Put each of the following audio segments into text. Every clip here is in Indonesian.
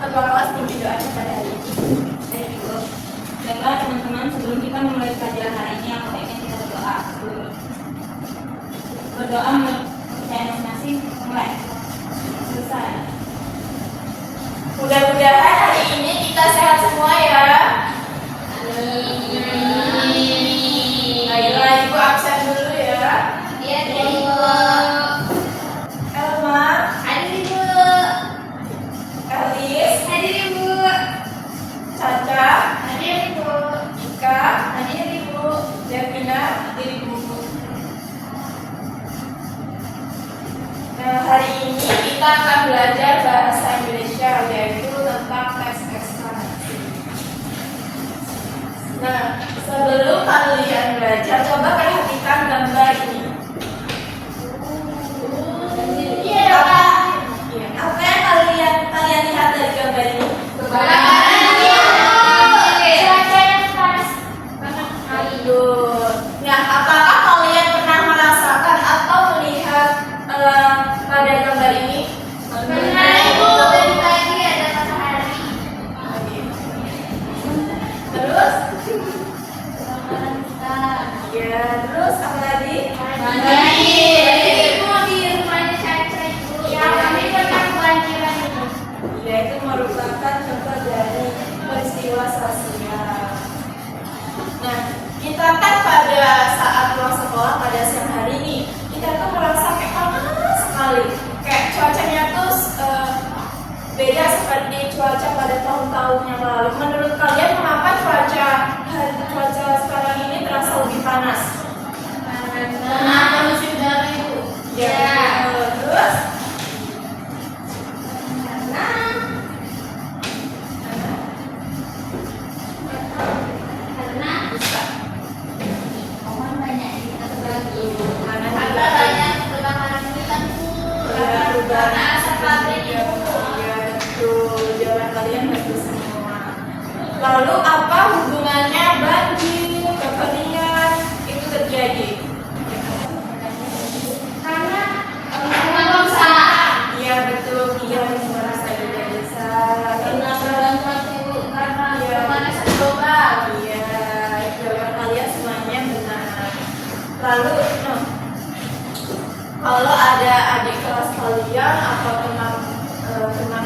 ketua kelas pimpin doanya pada hari ini. Baiklah teman-teman, sebelum kita memulai kajian hari ini, aku ingin kita berdoa dulu. Berdoa menurut kepercayaan masing-masing, mulai. Selesai. Mudah-mudahan hari ini kita sehat semua ya. Baiklah, Ibu absen dulu ya. Iya, Ibu. Elma, Hadir, Ibu. Elis, Hadir, Ibu. Caca, Hadir, Ibu. Ika, hadir Ibu, Devina, hadir Ibu. Nah, hari ini kita akan belajar bahasa Indonesia, yaitu tentang teks eksplanasi. Nah, sebelum kalian belajar, coba perhatikan gambar ini. Iya, Pak. Iya, apa yang kalian lihat dari gambar ini? Cuaca yang panas banget hari ini. Aduh. Nah, apakah kalian pernah merasakan atau melihat pada gambar ini? Benar, Ibu. Dari pagi ada matahari. Terus? Mantap. Ya, terus apa lagi? Ibu di rumahnya Caca, Ibu. Ya, kami pernah kebanjiran, Ibu. Ya, itu merupakan contoh dari peristiwa sosial. Nah, kita kan pada saat pulang sekolah pada siang hari ini, kita tuh merasa kayak panas sekali. Kayak cuacanya tuh beda seperti cuaca pada tahun-tahun yang lalu. Menurut kalian mengapa cuaca sekarang ini terasa lebih panas? Karena polusi udara, Ibu. Ya. Terus? Karena pohon banyak di kita terbagi. Karena Ada banyak kebakaran hutan, Bu. Karena asap pabrik, Ibu. Ya, betul. Jawaban kalian bagus semua. Lalu apa hubungannya banjir, kekeringan itu terjadi? Karena memang usaha. Iya betul, iya merasa juga bisa. Karena berbantuan, Ibu. Karena Iya. pemanasan global. Iya, jawaban kalian semuanya benar. Lalu, kalau ada adik kelas kalian atau teman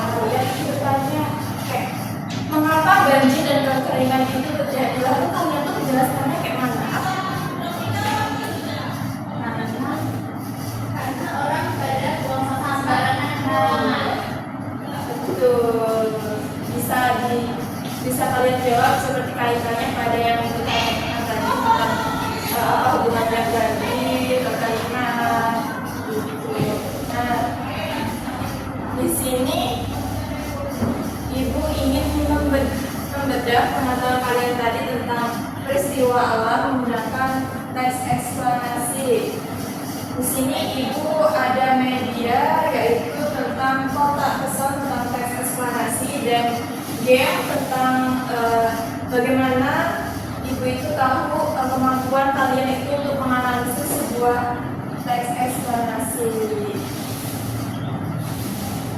kalian itu bertanya kayak mengapa banjir dan kekeringan itu terjadi, lalu kalian tuh menjelaskannya kayak mana? Karena orang pada buang sampah sembarangan. Betul, bisa kalian jawab seperti kaitannya pada yang kita katakan tadi tentang apa hubungannya banjir, kekeringan, gitu. Nah, di sini Ibu ingin membedah pengetahuan kalian tadi tentang peristiwa alam menggunakan teks eksplanasi. Di sini Ibu ada media yaitu tentang kotak pesan tentang teks eksplanasi dan game tentang bagaimana Ibu itu tahu kemampuan kalian itu untuk menganalisis sebuah teks eksplanasi.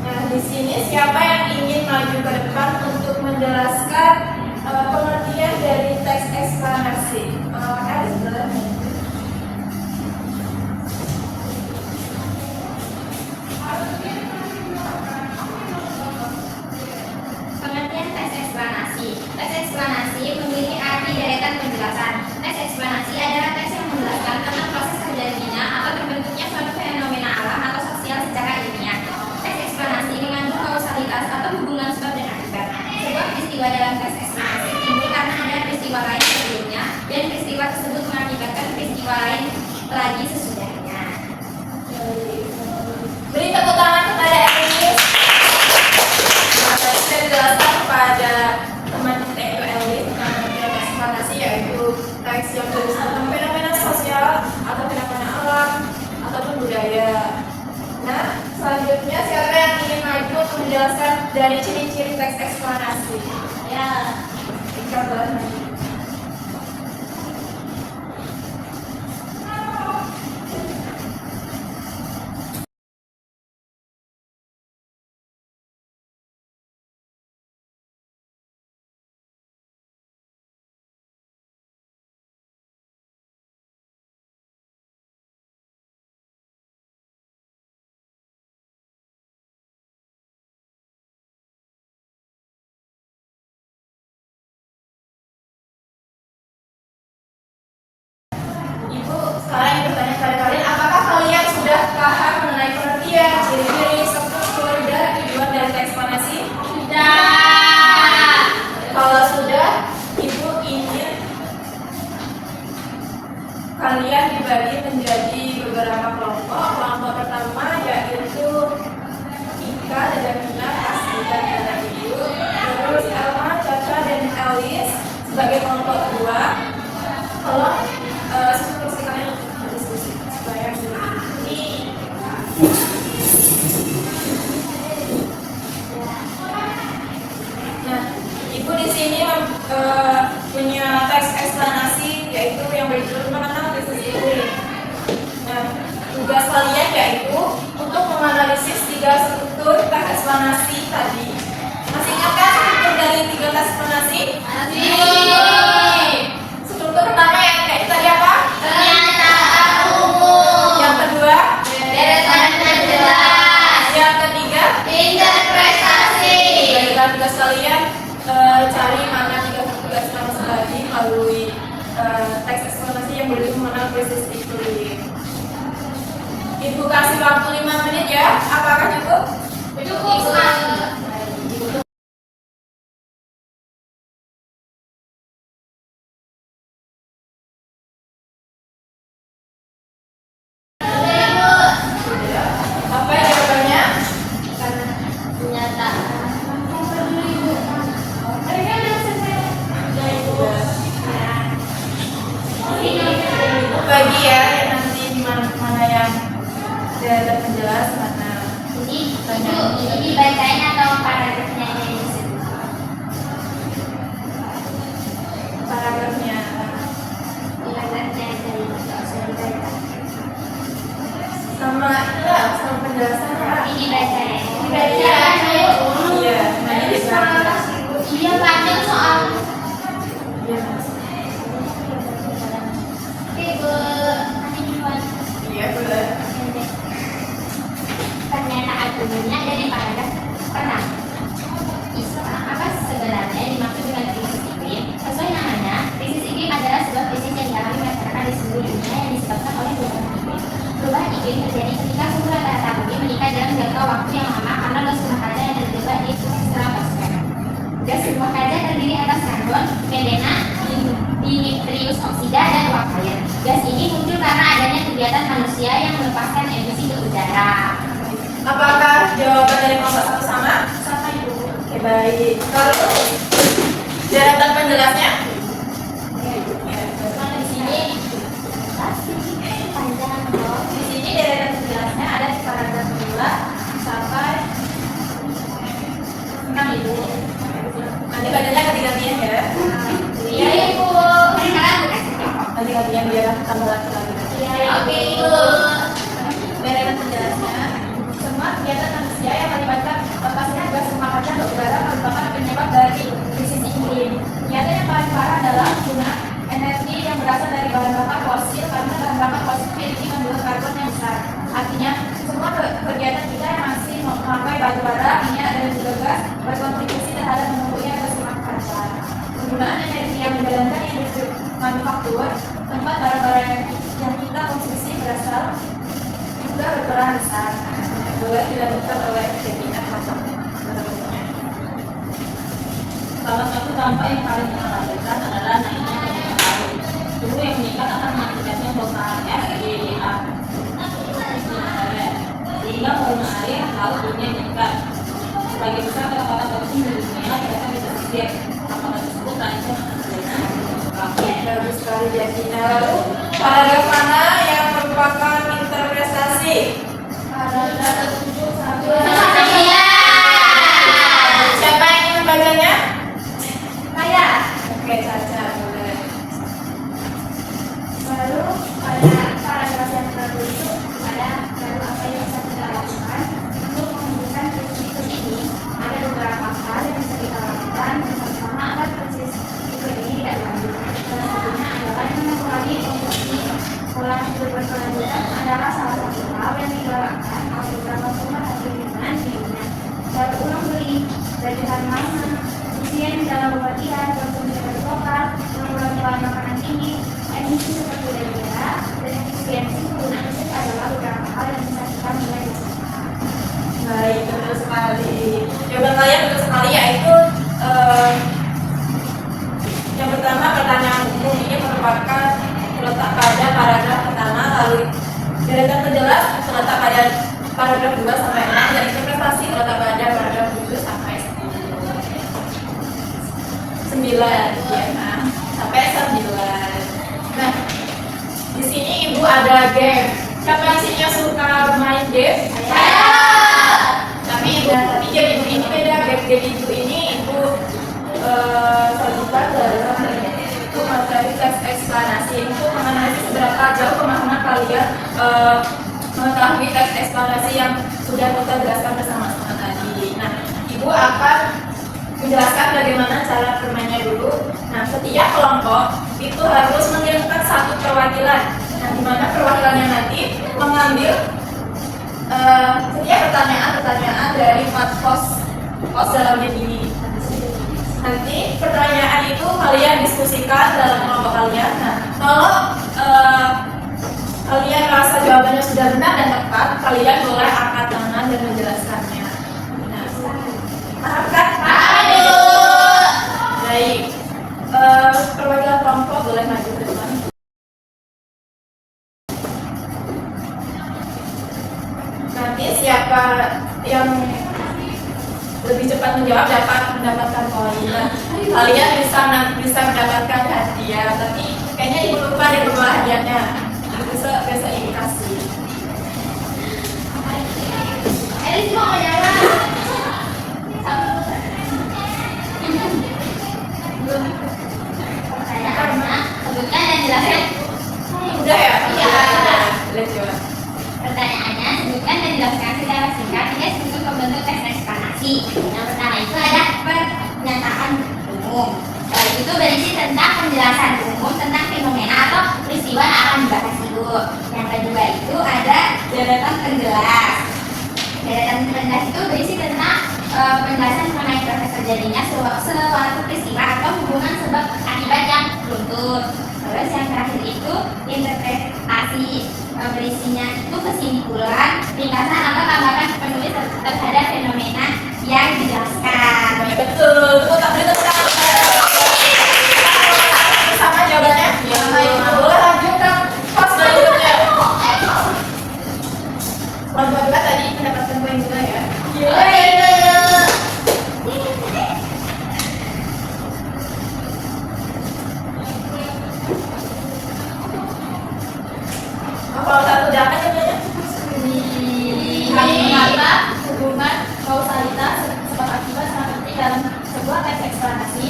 Nah, di sini siapa yang ingin maju ke depan untuk menjelaskan pengertian dari teks eksplanasi? Pengertian teks eksplanasi. Teks eksplanasi memiliki arti deretan penjelasan. Teks eksplanasi adalah teks yang menjelaskan tentang proses terjadinya atau terbentuknya suatu fenomena alam atau sosial secara ilmiah. Teks eksplanasi mengandung kausalitas atau hubungan sebab dan akibat. Sebuah peristiwa dalam teks eksplanasi timbul karena ada peristiwa lain sebelumnya dan peristiwa tersebut mengakibatkan peristiwa lain lagi sesudahnya. Beri tepuk tangan kepada Elis. Saya jelaskan kepada teman kita itu Elis tentang teks eksplanasi, yaitu teks yang berbicara tentang fenomena sosial atau fenomena alam ataupun budaya. Nah, selanjutnya siapa yang ingin maju untuk menjelaskan dari ciri-ciri teks eksplanasi? Ya. Ika boleh maju. krisis iklim. Ibu kasih waktu 5 menit ya. Apakah cukup? Cukup sekali. Apa jawabannya? Karena ternyata Bagi ya yang nanti mana yang tidak terjelas mana. ini bacanya atau paragrafnya ini disebut? Paragrafnya. Paragrafnya dari dibaca. Sama enggak sama penjelasan Kak. Ini bacanya. Iya, nanti dibaca. Iya panjang soal. Iya. Oke Bu, nanti duluan. Iya, boleh. Pernyataan umumnya dari paragraf pertama. Apa sebenarnya dimaksud dengan krisis iklim? Sesuai namanya, krisis iklim adalah sebuah krisis yang dialami masyarakat di seluruh dunia yang disebabkan oleh perubahan iklim. Perubahan iklim terjadi ketika suhu rata-rata bumi meningkat dalam jangka waktu yang lama karena gas rumah kaca yang terjebak di stratosfer. Gas rumah kaca terdiri atas karbon, metana, dinitrius oksida, dan uap air. Gas ini muncul karena adanya kegiatan manusia yang melepaskan emisi ke udara. Apakah jawaban dari kelompok 1 sama? Sama Ibu. Oke, baik. Lalu deretan penjelasnya? Kalau di sini panjang loh. Di sini deretan penjelasnya ada di paragraf 2 sampai 6 Ibu. Nanti bacanya ganti-gantian ya. Iya Ibu. Sekarang aku kasih contoh. Ganti-gantian biar tambah lagi. Iya Oke Ibu. Deretan penjelasnya, semua kegiatan manusia yang melibatkan lepasnya gas rumah kaca ke udara merupakan penyebab dari krisis iklim. Kegiatan yang paling parah adalah penggunaan energi yang berasal dari bahan bakar fosil karena bahan bakar fosil memiliki kandungan karbon yang besar. Artinya, semua kegiatan kita yang masih memakai batu bara, minyak, dan juga gas berkontribusi terhadap menumbuhnya gas rumah kaca. Penggunaan energi yang menjalankan industri manufaktur, tempat barang-barang yang kita konsumsi berasal juga berperan besar. Boleh dilakukan oleh keinginan macam Salah satu dampak yang paling mengkhawatirkan adalah naiknya permukaan laut. Suhu yang meningkat akan mengakibatkan bongkahan es di sehingga volume air laut dunia meningkat. Sebagian besar kota-kota penting di dunia biasa bisa pesisir. Kota tersebut terancam Bagus sekali Jasina. Lalu paragraf mana yang merupakan interpretasi? Paragraf 7 sampai Iya. Siapa yang ingin membacanya? Saya. Oke, Caca boleh. Lalu pada paragraf yang kedua itu ada baru apa yang bisa kita lakukan untuk menghentikan krisis ini. Ada beberapa hal yang bisa kita lakukan. Yang pertama agar krisis iklim ini tidak lanjut. Salah satunya adalah dengan mengurangi konsumsi. Pola hidup berkelanjutan adalah salah satu hal yang digalakkan oleh beberapa pemerhati lingkungan di dunia. Daur ulang beli, belajar mama, efisien dalam berlatihan, konsumsi lokal, mengurangi bahan makanan tinggi, emisi seperti dari udara, dan efisiensi penggunaan listrik adalah beberapa hal yang bisa kita mulai dari sekarang. Baik, betul sekali. Jawaban kalian betul sekali yaitu yang pertama pertanyaan umum ini merupakan terletak pada paragraf pertama, lalu deretan penjelas terletak pada paragraf 2 sampai 6 dan interpretasi terletak pada paragraf 7 sampai 9 ya, sampai 9. Nah, di sini Ibu ada game. Siapa yang sini yang suka main game? Tapi game Ibu ini beda. Game Ibu ini Ibu sajikan dalam itu materi teks eksplanasi untuk mengenai seberapa jauh pemahaman kalian mengetahui teks eksplanasi yang sudah kita jelaskan bersama-sama tadi. Nah, Ibu akan menjelaskan bagaimana cara bermainnya dulu. Nah, setiap kelompok itu harus mengirimkan satu perwakilan. Nah, di mana perwakilannya nanti mengambil setiap pertanyaan dari 4 pos dalam game ini. Nanti pertanyaan itu kalian diskusikan dalam kelompok kalian. Nah, kalau jawabannya sudah benar dan tepat, kalian boleh angkat tangan dan menjelaskannya. Nah, paham kan? Ayo. Baik. Perwakilan kelompok boleh maju ke depan. Nanti siapa yang lebih cepat menjawab dapat mendapatkan poin. Nah, kalian bisa mendapatkan hadiah, tapi kayaknya ibu lupa deh bawa hadiahnya. Besok ibu kasih. Elis mau jawab. Pertanyaannya, sebutkan dan jelaskan. Udah ya? Iya. Lihat coba. Pertanyaannya, sebutkan dan jelaskan secara singkat tiga struktur pembentuk teks eksplanasi. Yang pertama itu ada pernyataan umum. Itu berisi tentang penjelasan umum tentang fenomena atau peristiwa yang akan dibahas itu. Yang kedua itu ada deretan penjelas. Deretan penjelas itu berisi tentang penjelasan mengenai proses terjadinya suatu peristiwa atau hubungan sebab akibat yang beruntun. Terus yang terakhir itu interpretasi, berisinya itu kesimpulan, ringkasan atau tanggapan penulis terhadap fenomena yang dijelaskan. Betul. Kok tak boleh tepuk tangan? Sama jawabannya. Ya, boleh lanjutkan pas berikutnya. Kelompok dua tadi mendapatkan poin juga ya. Kalau satu dapat ya. Kami menganggap hubungan kausalitas sebab akibat sangat penting dalam sebuah teks eksplanasi.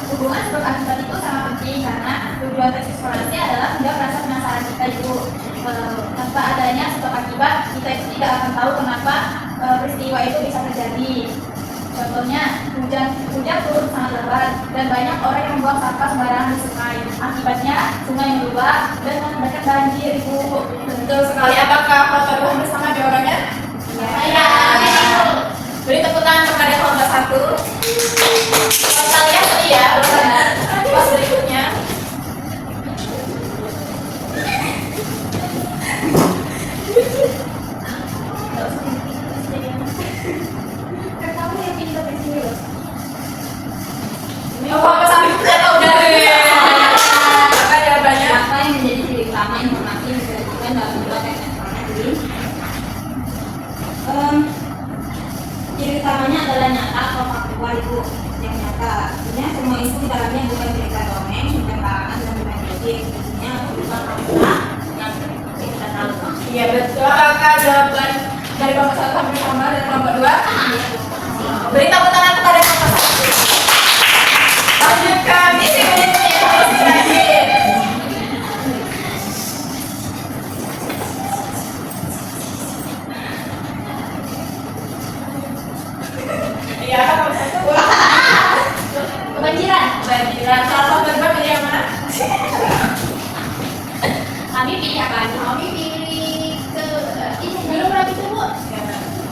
Hubungan sebab akibat itu sangat penting karena tujuan teks eksplanasi adalah menjawab rasa penasaran kita itu. Tanpa adanya sebab akibat, kita itu tidak akan tahu kenapa peristiwa itu bisa terjadi. Contohnya, hujan turun sangat lebat dan banyak orang yang membuang sampah sembarangan di sungai. Akibatnya, sungai meluap dan mengakibatkan banjir, Ibu. Betul sekali. Apakah kelompok dua bersama jawabannya? Ya. Beri tepuk tangan kepada kelompok satu. Kalau kalian setia ya, pas berikutnya. Kamu yang pintar di sini loh. Oh, kelompok satu itu tidak tahu dari. Apa jawabannya? Apa yang menjadi ciri utama informasi yang disajikan dalam sebuah teks eksplanasi? Ciri utamanya adalah nyata atau faktual itu yang nyata. Artinya semua isu di dalamnya bukan cerita dongeng, bukan karangan dan bukan kritik. Intinya bukan fakta yang kita tahu. Iya betul. Apakah jawaban dari kelompok satu hampir sama dan kelompok dua? Beri tepuk tangan kepada kelompok satu. Lanjutkan misi berikutnya harus terakhir. Iya, kelompok satu. Kebanjiran. Kebanjiran. Kalau kelompok dua pilih yang mana? Kami pilih apa? Kami pilih ke ini belum rapi tuh, Bu.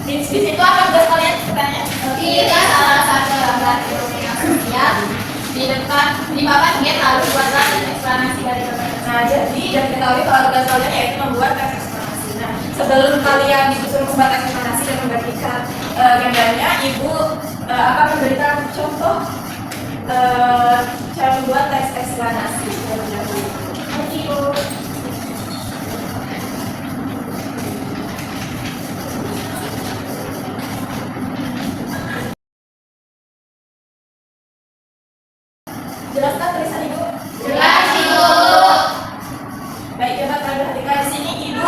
Di situ apa tugas kalian ceritanya? Kita salah satu lembaga fenomena sosial di depan di papan dia lalu buatlah eksplanasi dari berbagai. Nah, jadi dan ketahui kalau tugas kalian yaitu membuat teks eksplanasi. Nah, sebelum kalian disuruh membuat teks eksplanasi dan membagikan gambarnya, Ibu akan memberikan contoh cara membuat teks eksplanasi terlebih dahulu. Thank you. Jelaskan tulisan Ibu. Jelas, Ibu. Baik, coba kalian perhatikan di sini Ibu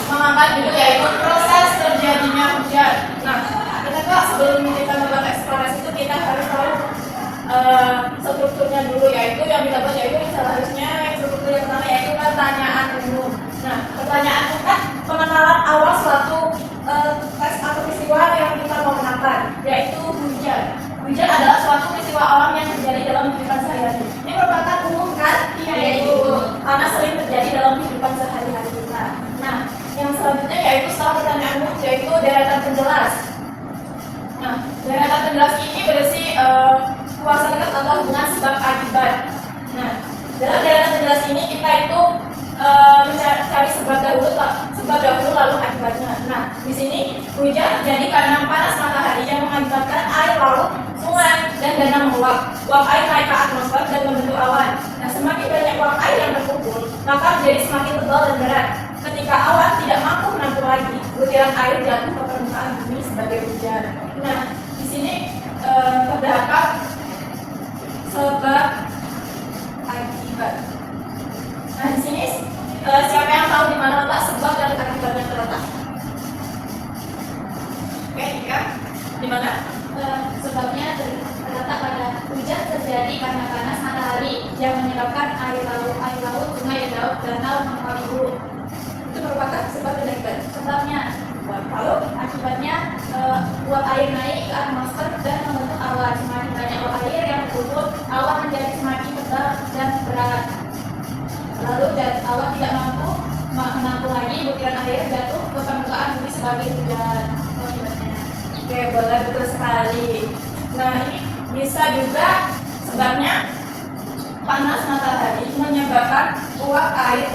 mengangkat judul yaitu proses terjadinya hujan. Nah, kita kok sebelum kita membuat eksplorasi itu kita harus tahu strukturnya dulu, yaitu yang kita buat yaitu seharusnya struktur yang pertama yaitu pertanyaan umum. Nah, pertanyaan umum kan pengenalan awal suatu teks atau peristiwa yang kita mau kenalkan, yaitu hujan. Hujan adalah suatu peristiwa alam yang terjadi dalam kehidupan sehari-hari. Ini merupakan umum kan? Iya, Ibu. Karena sering terjadi dalam kehidupan sehari-hari kita. Nah, yang selanjutnya yaitu setelah pertanyaan umum yaitu deretan penjelas. Nah, deretan penjelas ini berisi kausalitas atau hubungan sebab akibat. Nah, dalam deretan penjelas ini kita itu mencari sebab dahulu lalu akibatnya. Nah, di sini hujan terjadi karena panas matahari yang mengakibatkan air laut, sungai, dan danau meluap. Uap air naik ke atmosfer dan membentuk awan. Nah, semakin banyak uap air yang terkumpul, maka menjadi semakin tebal dan berat. Ketika awan tidak mampu menampung lagi, butiran air jatuh ke permukaan bumi sebagai hujan. Nah, di sini terdapat sebab akibat. Nah, di sini siapa yang tahu di mana letak sebab dan akibatnya terletak? Oke, ya. Di mana? Sebabnya terletak pada hujan terjadi karena panas matahari yang menyebabkan air laut, sungai, danau menguap buruk. Itu merupakan sebab dan akibat. Sebabnya, lalu akibatnya uap air naik ke atmosfer dan membentuk awan. Semakin banyak uap air yang terkumpul, awan menjadi semakin tebal dan berat. Lalu awan tidak mampu menampung lagi, butiran air jatuh ke permukaan bumi sebagai hujan. Oke, boleh, betul sekali. Nah, ini bisa juga sebabnya panas matahari menyebabkan uap air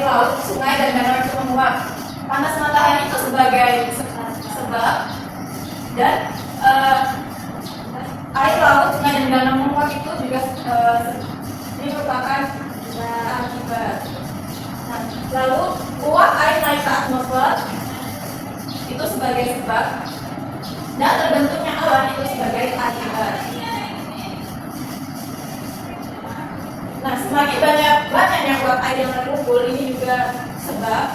laut, sungai, dan danau itu menguap. Panas matahari itu sebagai sebab, dan air laut, sungai, dan danau menguap itu juga ini merupakan akibat. Nah, lalu uap air naik ke atmosfer itu sebagai sebab, dan terbentuknya awan itu sebagai akibat. Nah, semakin banyaknya uap air yang terkumpul ini juga sebab,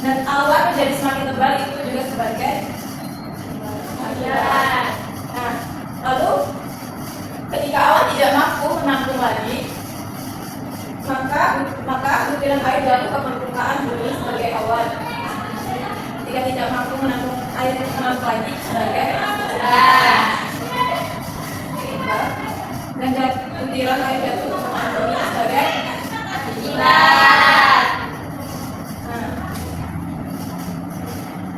dan awan menjadi semakin tebal itu juga sebagai akibat. Nah, lalu ketika awan tidak mampu menampung lagi, maka butiran air jatuh ke permukaan bumi sebagai awan. Ketika tidak mampu menampung air lagi sebagai dan butiran air jatuh ke permukaan bumi sebagai akibat.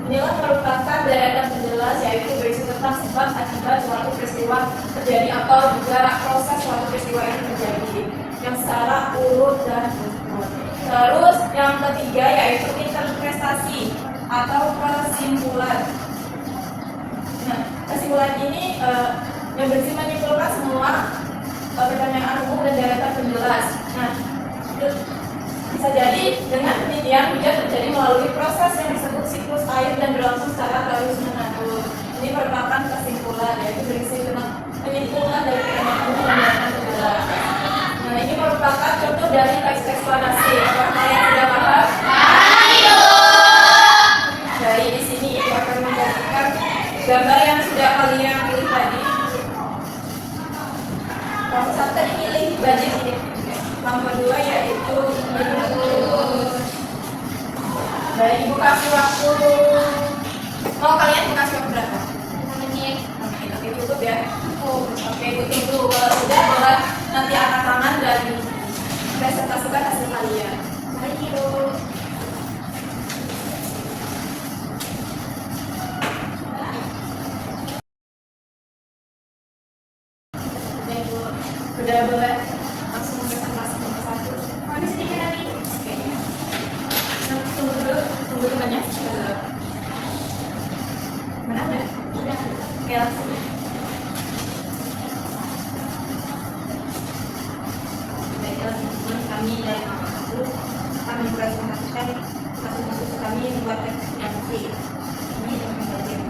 Inilah merupakan deretan penjelas, yaitu berisi tentang sebab akibat suatu peristiwa terjadi atau juga proses suatu peristiwa itu terjadi yang secara urut dan ukur. Terus yang ketiga yaitu interpretasi atau kesimpulan. Nah, kesimpulan ini yang berisi menyimpulkan semua pertanyaan umum dan deretan penjelas. Nah, bisa jadi dengan demikian hujan terjadi melalui proses yang disebut siklus air dan berlangsung secara terus menerus. Ini merupakan kesimpulan, yaitu berisi tentang penyimpulkan dari pertanyaan umum dan deretan penjelas. Nah, ini merupakan contoh dari teks eksplanasi. Apakah kalian sudah paham? Dari di sini ibu akan membagikan gambar yang sudah kalian pilih tadi. Yang satu tadi pilih baju ini. Yang kedua yaitu Baik, ibu kasih waktu. Mau kalian kasih waktu berapa? 5 menit. Oke, cukup ya. Oke, ibu tunggu. Kalau sudah boleh nanti angkat tangan dan presentasikan hasil kalian. Baik, ibu. Sudah boleh langsung presentasi nomor 1. Mau sedikit lagi? Oke. Tunggu dulu temannya. Mana ada? Udah. Oke, langsung. Baiklah teman-teman, kami dari Mahasiswa akan mempresentasikan kasus-kasus kami membuat eksplanasi. Ini tentang banjir.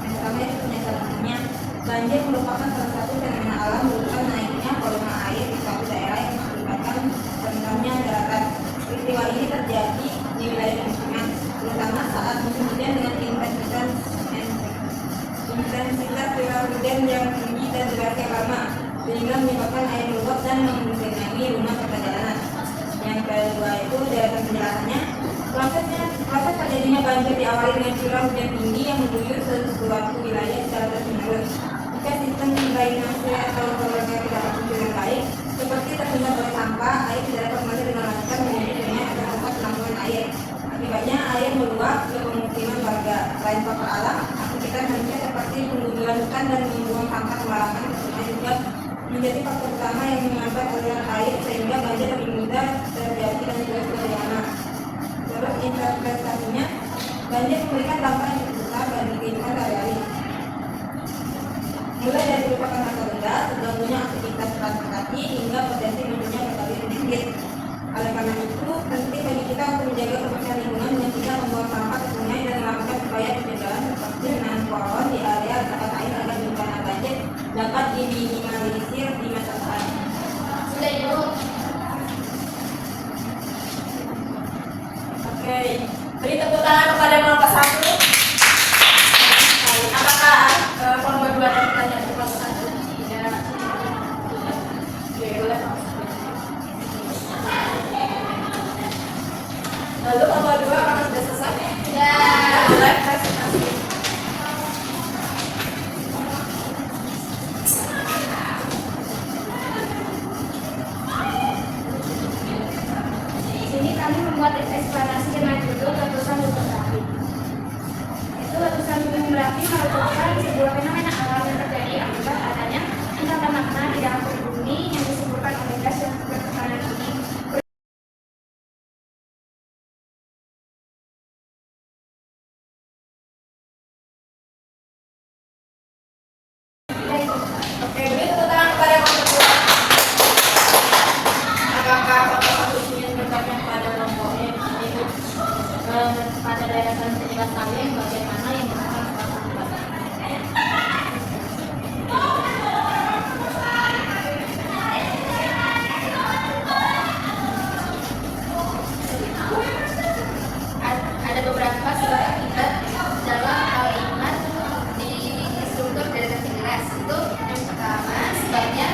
Yang pertama itu penyebabnya banjir merupakan salah satu fenomena alam berupa naiknya volume air di suatu daerah yang mengakibatkan rendahnya daratan. Peristiwa ini terjadi di wilayah permukiman, terutama saat musim hujan dengan intensitas curah hujan yang tinggi dan durasi yang lama, sehingga menyebabkan air meluap dan menggenangi rumah serta jalanan. Yang kedua itu deretan penjelasannya. Proses terjadinya banjir diawali dengan curah hujan tinggi yang mengguyur suatu wilayah secara terus-menerus. Jika sistem drainase atau saluran air tidak berfungsi dengan baik, seperti tersendat oleh sampah, air tidak dapat mengalir dengan lancar menjadi sungai atau tempat penampungan air. Akibatnya air meluap ke pemukiman warga. Selain faktor alam, aktivitas manusia seperti penggundulan hutan dan membuang sampah sembarangan, serta juga menjadi faktor utama yang menghambat aliran air sehingga banjir lebih mudah terjadi dan juga terjadi. Terus interpretasinya, banjir memberikan dampak yang cukup besar bagi kehidupan sehari-hari. Mulai dari merupakan harga benda, terganggunya aktivitas transportasi hingga potensi munculnya berbagai penyakit. Oleh karena itu, penting bagi kita untuk menjaga kebersihan lingkungan dengan tidak membuang sampah ke sungai dan melakukan upaya pencegahan seperti menanam pohon di area tempat air agar bencana banjir dapat diminimalisir di masa depan. Sudah Ibu. Oke, beri tepuk tangan kepada kelompok 1. Apakah kelompok 2 ada pertanyaan untuk kelompok 1? Tidak. Oke, boleh. Lalu kelompok 2 apakah sudah selesai? Ya. Boleh presentasi. Di sini kami membuat eksplanasi dengan judul letusan gunung berapi. Itu letusan gunung berapi merupakan sebuah fenomena alam yang terjadi akibat adanya endapan magma di dalam perut bumi yang disebabkan oleh gas yang bertekanan tinggi. Oke, beri tepuk tangan kepada kelompok 2. Apakah kelompok 1 ingin bertanya kepada kelompoknya ini pada daerah dan penyebab kalian bagaimana yang merupakan sebab akibat? Ada beberapa sebab akibat dalam kalimat di struktur deretan jelas. Itu yang pertama, sebabnya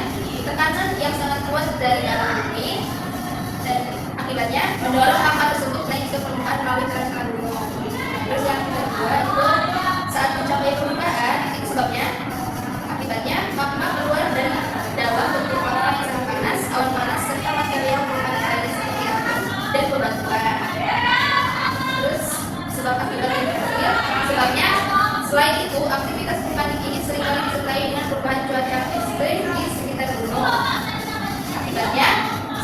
tekanan yang sangat kuat dari dalam bumi dan akibatnya mendorong magma tersebut naik ke permukaan melalui transparan gunung. Terus yang kedua itu saat mencapai permukaan, itu sebabnya akibatnya magma keluar dari dalam bentuk lava yang sangat panas, awan panas serta material vulkanik lainnya seperti abu dan bebatuan. Terus sebab akibat yang terakhir, sebabnya selain itu aktivitas vulkanik ini seringkali disertai dengan perubahan cuaca ekstrim di sekitar gunung. Akibatnya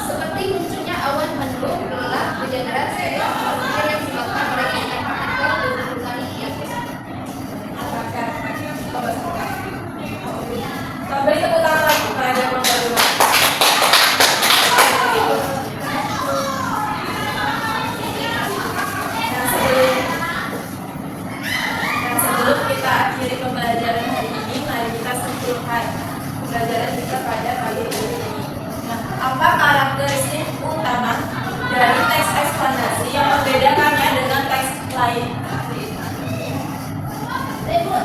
seperti munculnya awan mendung, gelap, hujan deras, serta air yang disebabkan oleh kenaikan partikel gunung vulkanik yang Apakah kelompok 1? Beri tepuk tangan lagi kepada kelompok 2. Sebelum kita akhiri pembelajaran hari ini, mari kita simpulkan pembelajaran kita pada pagi ini. Nah, apa karakteristik utama dari teks eksplanasi yang membedakannya dengan teks lain? Ibu,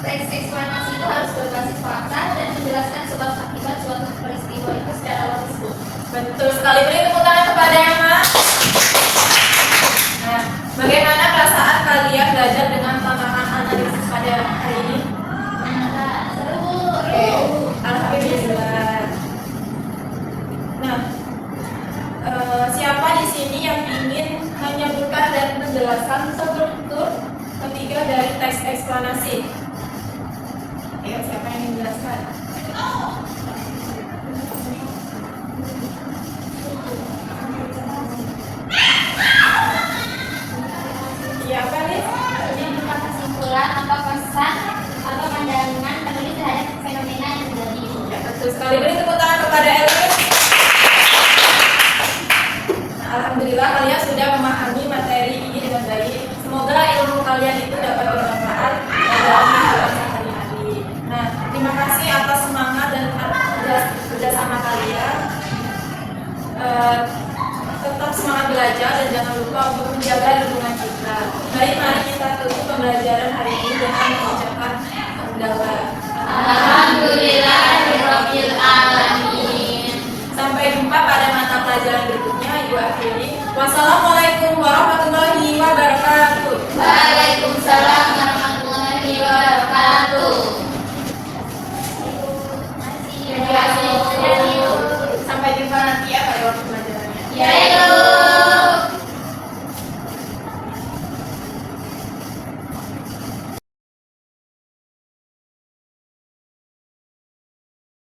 teks eksplanasi itu harus berbasis fakta dan menjelaskan sebab akibat suatu peristiwa itu secara logis. Betul sekali, beri tepuk tangan kepada Emma. Nah, bagaimana perasaan kalian belajar dengan tantangan analisis pada hari ini? Seru. Oke, alhamdulillah. Nah, siapa di sini yang ingin menyebutkan dan menjelaskan struktur ketiga dari teks eksplanasi? Ayo, siapa yang ingin menjelaskan? Siapa nih? Ini berupa kesimpulan atau pesan atau pandangan penulis terhadap fenomena yang terjadi. Ya, betul sekali. Beri tepuk tangan kepada Elvis. Nah, alhamdulillah kalian sudah memahami materi ini dengan baik. Semoga ilmu kalian itu dapat bermanfaat dalam kehidupan sehari-hari. Nah, terima kasih atas semangat dan kerjasama kalian. Tetap semangat belajar dan jangan lupa untuk menjaga lingkungan kita. Baik, mari kita tutup pembelajaran hari ini dengan mengucapkan hamdalah. Alhamdulillahirabbil alamin. Sampai jumpa pada mata pelajaran berikutnya. Ibu akhiri. Wassalamualaikum warahmatullahi